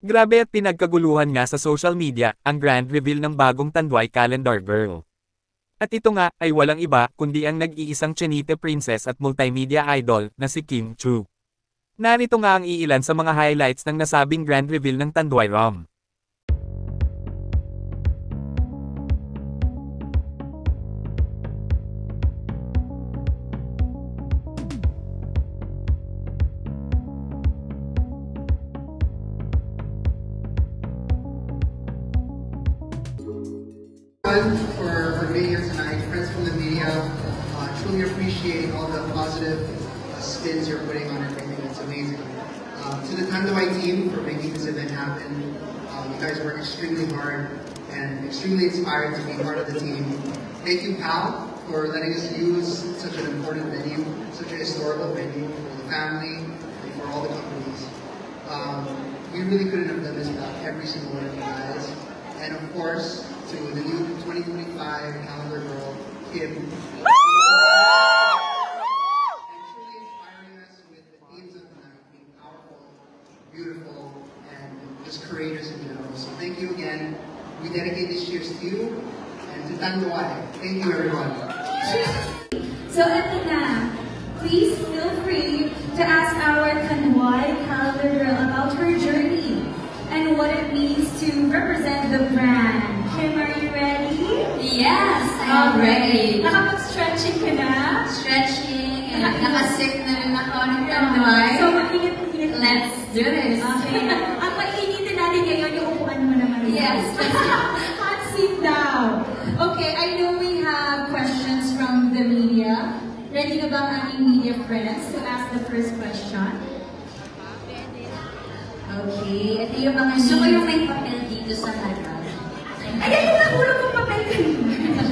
Grabe at pinagkaguluhan nga sa social media, ang grand reveal ng bagong Tanduay Calendar Girl. At ito nga, ay walang iba, kundi ang nag-iisang Chinite princess at multimedia idol, na si Kim Chu. Narito nga ang iilan sa mga highlights ng nasabing grand reveal ng Tanduay Rom. For being here tonight, friends from the media. Truly appreciate all the positive spins you're putting on everything. It's amazing. To the Tanduay team for making this event happen. You guys work extremely hard and extremely inspired to be part of the team. Thank you, Pal, for letting us use such an important venue, such a historical venue for the family and for all the companies. We really couldn't have done this without every single one of you guys. And of course, to the new 2025 calendar girl, Kim. And truly inspiring us with the themes of the night being powerful, beautiful, and just courageous in general. So thank you again. We dedicate this cheers to you and to Tanduay. Thank you, everyone. So ito na, please feel free to ask our Tanduay calendar girl about her journey and what it means to represent the brand. Kim, are you ready? Yes, I'm ready. Nakapag-stretching ka na? Stretching, and nakasik na rin ako ng Tanduay. So, mainit-init. Let's do this. Okay. Ang mainitin natin ngayon, yung upuan mo naman. Yes. Hot seat down. Okay, I know we have questions from the media. Ready na ba ang ating media friends to ask the first question? Okay, ito yung mga Gusto ko yung may papel dito sa harap. Ayan yung nahulog ng papel kanina.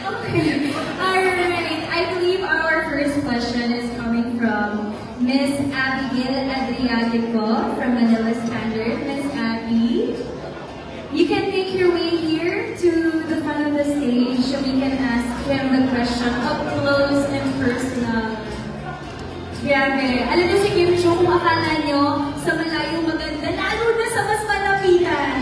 Okay. Alright. I believe our first question is coming from Miss Abigail Adriatico from Manila Standard. Miss Abby, you can make your way here to the front of the stage so we can ask him the question up close and personal. Grabe. Alam niyo si Kim Chu, kung akala niyo sa malayo maganda, lalo na sa mas malapitan.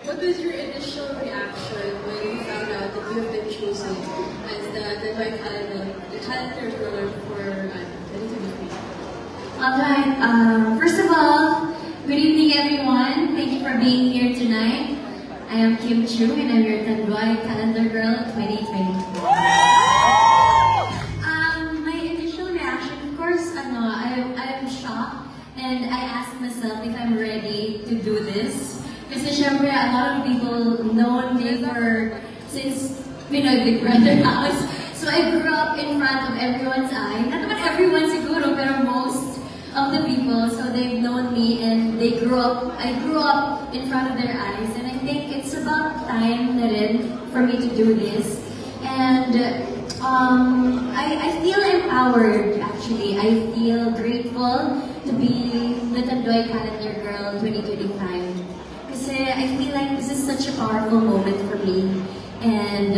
What was your initial reaction when you found out that you have been chosen as the Tanduay calendar girl for 2023? Alright, first of all, good evening everyone. Thank you for being here tonight. I am Kim Chu and I'm your Tanduay Calendar Girl 2023. My initial reaction, of course, I'm shocked and I asked myself if I'm ready to do this. Kasi syempre, a lot of people know me since, Big Brother House. So I grew up in front of everyone's eye. Not naman everyone siguro, pero most of the people. So they've known me and I grew up in front of their eyes. And I think it's about time na rin for me to do this. And I feel empowered, actually. I feel grateful to be the Tanduay Calendar Girl 2025. Kasi I feel like this is such a powerful moment for me. And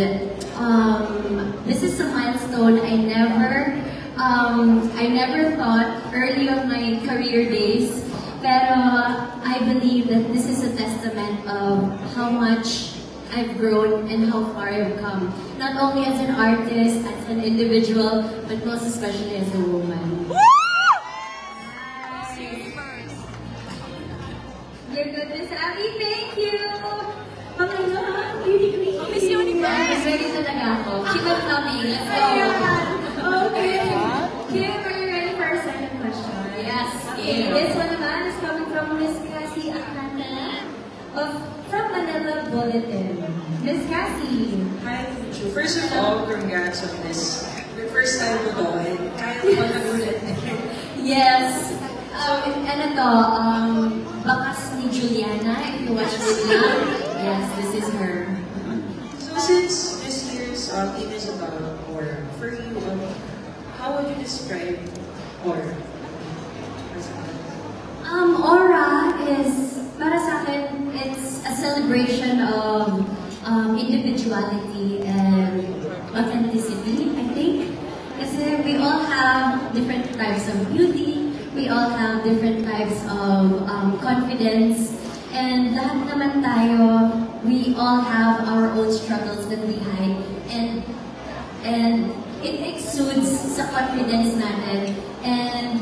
this is a milestone I never thought early on my career days. Pero I believe that this is a testament of how much I've grown and how far I've come. Not only as an artist, as an individual, but most especially as a woman. Your goodness, Abby, thank you! Pangalaman, beauty queen. Miss Universe! Ready talaga ako. Keep on coming. Let's go! Okay. Kim, are you ready for our second question? Yes, Okay, Kim. this one naman is coming from Miss Cassie Akana from Manila Bulletin. Miss Cassie. Hi, Chu. First of all, congrats on this. Your first time mo to, and kaya mo ba nagulat? Yes. And ito, bakas ni Juliana, if you watch video. Yes, this is her. So since this year's theme is about aura, for you, how would you describe aura? Aura is, para sa akin, it's a celebration of individuality and authenticity, I think. Kasi we all have different types of beauty, we all have different types of confidence, and lahat naman tayo, we all have our own struggles that we hide, and it exudes sa confidence natin. And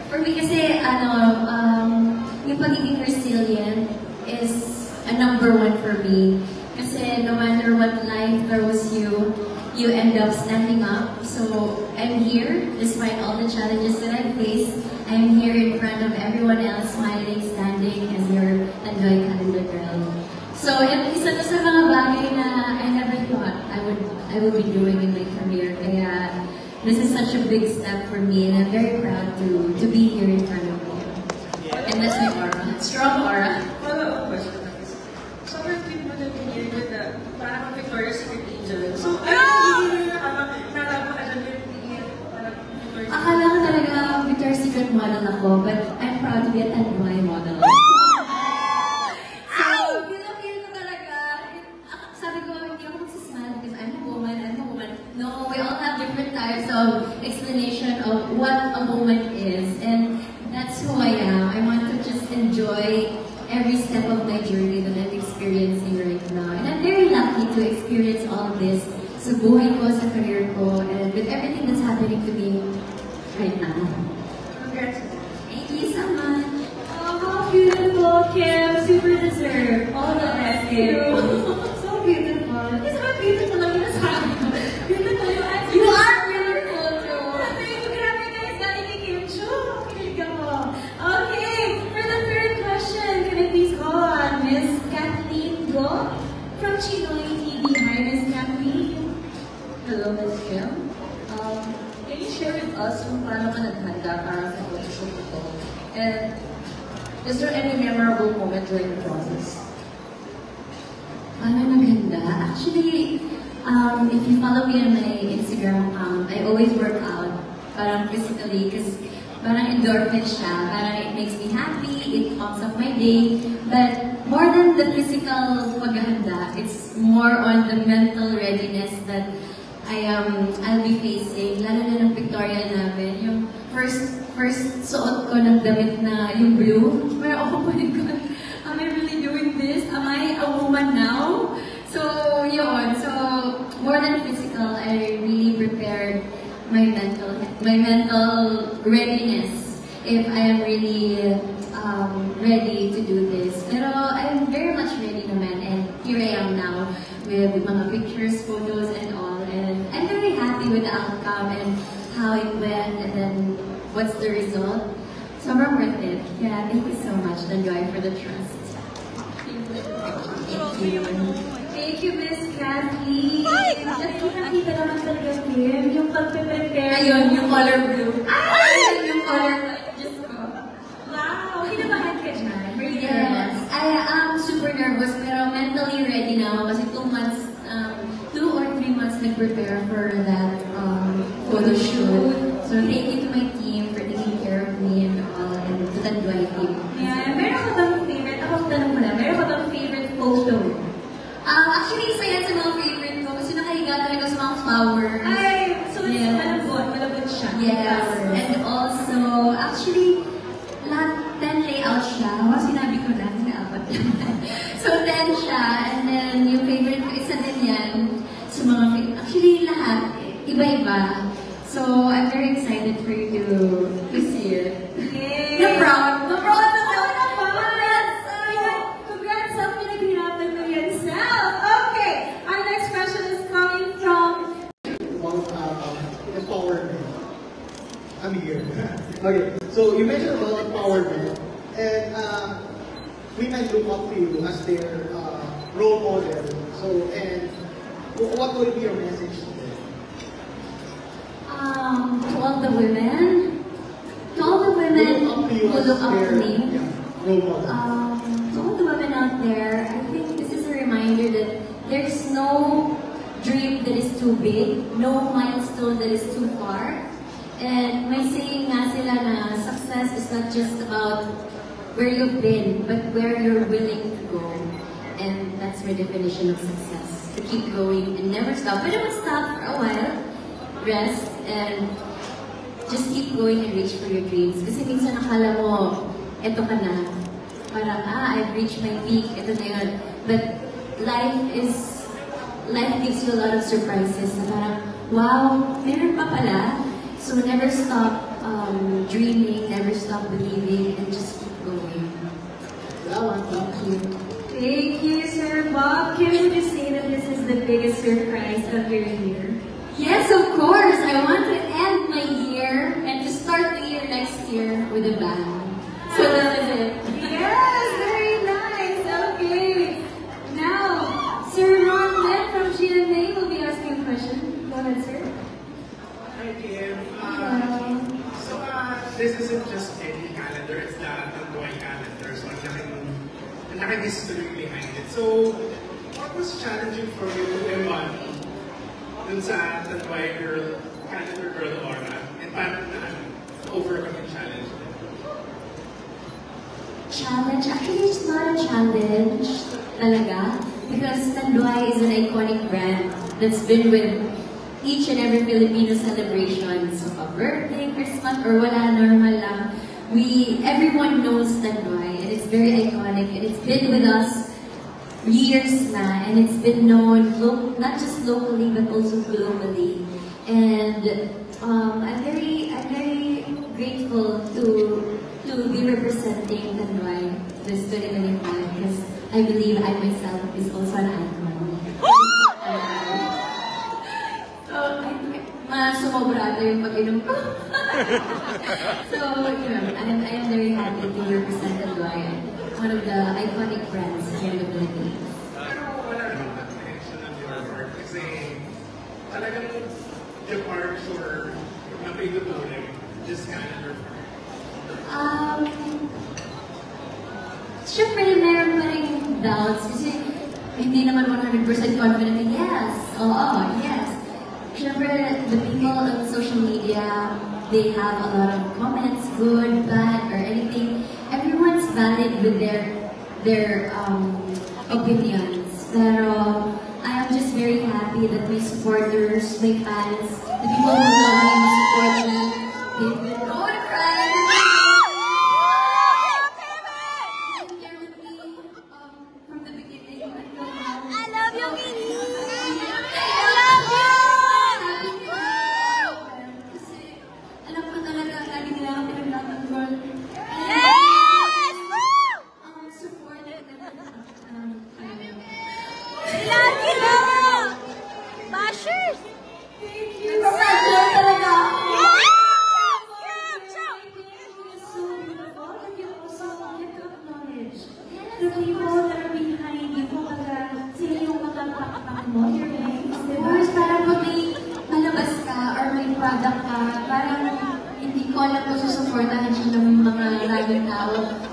for me kasi, yung pagiging resilient is a number one for me. Kasi no matter what life throws you, you end up standing up. So I'm here, despite all the challenges that I face. I'm here in front of everyone else, smiling, standing as your Tanduay Calendar Girl. So isa to sa mga bagay na I never thought I would be doing in my career. Kaya this is such a big step for me, and I'm very proud to be here in front of you. And that's my aura, strong aura. Follow-up question. Sobrang cute mo na binigyan ko na parang Victoria's Secret Angel. So, nalaba ka dyan yung parang Victoria's Secret. Akala ko talaga Victoria's Secret model ako, but I'm proud to be a Tanduay model. So, feel ko talaga, sabi ko, hindi ako magsasmile because I'm a woman. No, we all have different types of explanation of what a woman is, and that's who I am. I want to just enjoy every step of my journey that I'm experiencing right now. And I'm very lucky to experience all of this sa buhay ko, sa career ko, and with everything that's happening to me right now. Congrats. Thank you so much. Oh, how beautiful, Kim. Super deserved. All the best, Kim. So beautiful. It's so beautiful lang yung nasabi ko. Beautiful yung answer. You are beautiful, too. Thank you. Grabe guys. Galing ni Kim Chu. Kilig ako. Okay. For the third question, can I please call on Miss Kathleen Go from Chinoy TV. Hi, Miss Kathleen. Hello, Ms. Kim. Can you share with us kung paano ka naghanda para sa photoshoot ito? And is there any memorable moment during the process? Paano naghanda? Actually, if you follow me on my Instagram account, I always work out, parang physically, because parang endorphin siya, parang it makes me happy, it pumps up my day, but more than the physical paghahanda, it's more on the mental readiness that I'll be facing, lalo na ng pictorial namin, yung first suot ko ng damit na yung blue, parang oh my God, am I really doing this? Am I a woman now? So, yun. So, more than physical, I really prepared my mental readiness if I am really ready to do this. Pero I'm very much ready naman, and here I am now with mga pictures, photos, and all. And I'm very happy with the outcome and how it went, and then what's the result. Sobrang worth it. Yeah, thank you so much, Tanduay, for the trust. Thank you. Thank you, Miss Kathleen. At nakita naman talaga, Kim, yung pag-prepare. Ayun, yung color blue. Ayun, yung color blue. Diyos ko. Wow, kinabahan ka dyan. Yes. I am super nervous, pero mentally ready na ako kasi 2 or 3 months nag-prepare for that photo shoot. So thank you to my team for taking care of me and all, and to the Tanduay team. Yeah, meron ka bang favorite? Ako tanong ko na, meron ka bang favorite photo? Actually, isa yan sa mga favorite ko kasi nakahiga talaga sa mga flowers. Ay, so it's malabot siya. Yes, and also, actually, lahat 10 layout siya. Sinabi ko na, apat naman. So 10 siya, and then yung favorite ko, isa din yan sa mga actually, lahat, iba-iba. So, I'm very excited for you to see it. Yay! Na proud na Congrats sa pinaghirapan mo yan, Sal! Okay! Our next question is coming from... Empowerment. I'm here. Okay, so you mentioned about empowerment, and women look up to you as their role model. So, and what would be your message to them? To all the women who look up to me, Role model. to all the women out there, I think this is a reminder that there's no dream that is too big, no milestone that is too far. And may saying nga sila na success is not just about where you've been, but where you're willing to go. And that's my definition of success. To keep going and never stop. But don't stop for a while. Rest and just keep going and reach for your dreams. Kasi minsan nakala mo, eto ka na. Parang, I've reached my peak, eto na yun. But life gives you a lot of surprises. Na parang, wow, meron pa pala. So never stop dreaming, never stop believing, and just keep going. Well, thank you. Thank you, Sir Bob. Can you just say that this is the biggest surprise of your year? Yes, of course. I want to end my year and to start the year next year with a bang. So that is it. Yes, very nice. Okay. Now, Sir Ron Len from GMA will be asking a question. Go ahead, sir. Hi, Kim. This isn't just any calendar, it's the Tanduay calendar. So, ang laking history behind it. So, what was challenging for you to embody dun sa Tanduay calendar girl aura? And paano na overcome yung challenge? Challenge? Actually, it's not a challenge talaga. Because Tanduay is an iconic brand that's been with each and every Filipino celebration. So, a birthday, Christmas, or wala, normal lang. Everyone knows Tanduay, and it's very iconic, and it's been with us years na, and it's been known not just locally but also globally. And I'm very grateful to be representing Tanduay this 2025 because I believe I myself is also an icon. Sumobra ito yung pag-inom ko. So, I am very happy to represent Tanduay, one of the iconic brands here in the Philippines. Pero wala naman attention ng your work kasi talagang departure na pinutulong this calendar. Siyempre, meron pa rin doubts kasi hindi naman 100% confident na yes, yes. Siyempre, the people on social media, they have a lot of comments, good, bad, or anything. Everyone's valid with their opinions. Pero I am just very happy that my supporters, my fans, the people who love me and support me, they've been going to cry. From the beginning until now. I love you, Minnie!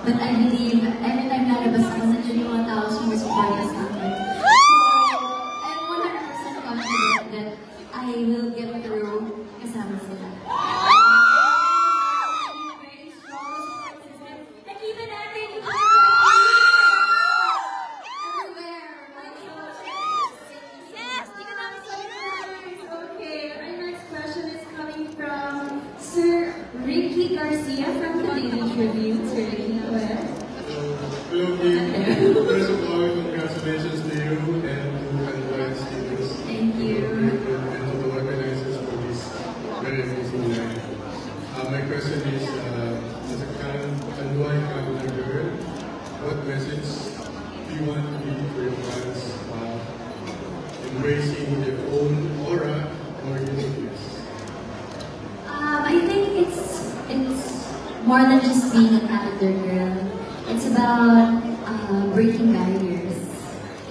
But I believe every time lalabas ako, nandiyan yung mga tao sumusuporta sa akin. So, I'm 100% confident that I will get through kasama sila. Very strong support system. And even natin yung Okay, our next question is coming from Sir Ricky Garcia from the Daily Tribune. Sir Ricky, go ahead. Hello, Kim. First of all, congratulations to you and to Tanduay Studios. Thank you. And to the organizers for this very amazing night. My question is, as a Tanduay calendar girl, what message do you want to give for your fans embracing their own aura or uniqueness? I think it's more than just being a calendar girl. It's about breaking barriers.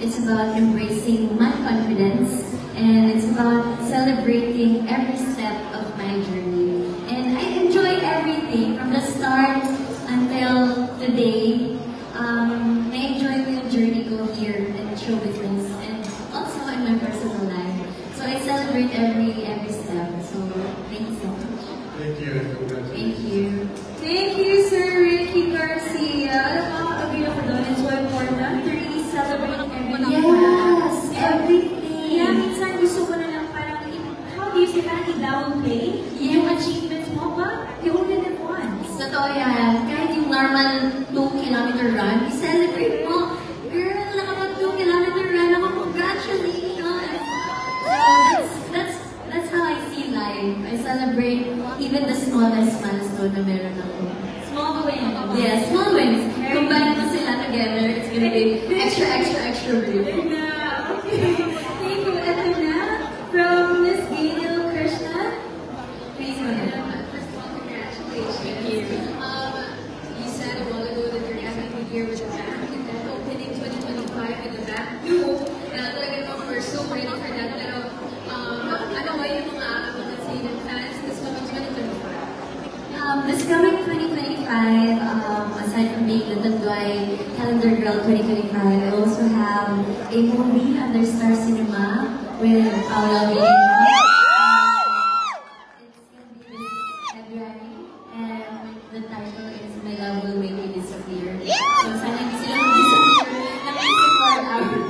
It's about embracing my confidence, and it's about celebrating every step of my journey. And I enjoy everything from the start until today. I enjoy my journey go here in show business and also in my personal life. So I celebrate every step. So thank you so much. Thank you and congratulations. Thank you. Thank you, Sir Ricky Garcia. episode na meron ako. Small wins. Yes, small wins. Combine mo sila together, it's gonna be extra real. Okay. Thank you. Ito na, from Miss Gail Krishna. Please go ahead. First of all, congratulations. Thank you. You said a while ago that you're having a year with a bang, and then opening 2025 with a bang. Talaga naman, we're so ready for that. Pero, ano ba yung mga Zenon fans this coming 2025? This coming 2025, aside from being the Tanduay Calendar Girl 2025, I also have a movie under Star Cinema with Paula Villarreal. It's going to be this February, and the title is My Love Will Make You Disappear. So sana hindi sila mag-disappear, nakikisupport ako.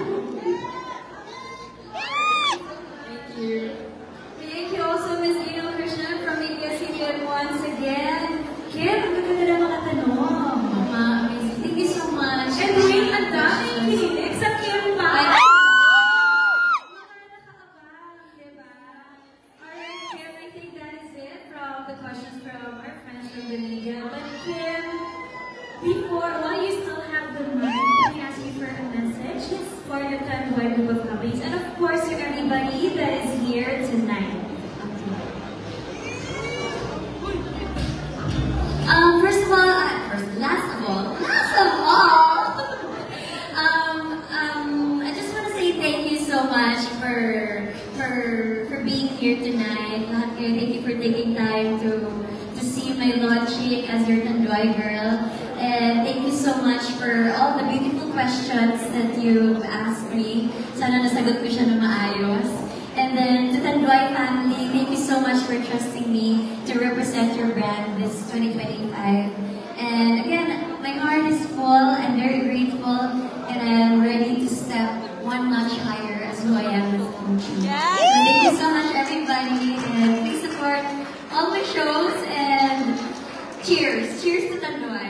Thank you. Thank you also, Miss Gail Krishna from ABS-CBN once again. Kim, ang ganda na mga tanong. Amazing. Thank you so much. And wait, ang daming kinig sa Kim pa. Alright, Kim, I think that is it from the questions from our friends from the media. But Kim, while you still have the mic, let me ask you for a message for the Tanduay group of companies, and of course to everybody that is here tonight. Last of all, I just want to say thank you so much for being here tonight. Lahat kayo, thank you for taking time to see my launching as your Tanduay girl. And thank you so much for all the beautiful questions that you've asked me. Sana nasagot ko siya na maayos. And then to Tanduay family, thank you so much for trusting me to represent your brand this 2025. And again, my heart is full, I'm very grateful, and I am ready to step one notch higher as who I am as a coach. So thank you so much everybody, and please support all my shows, and cheers! Cheers to Tanduay!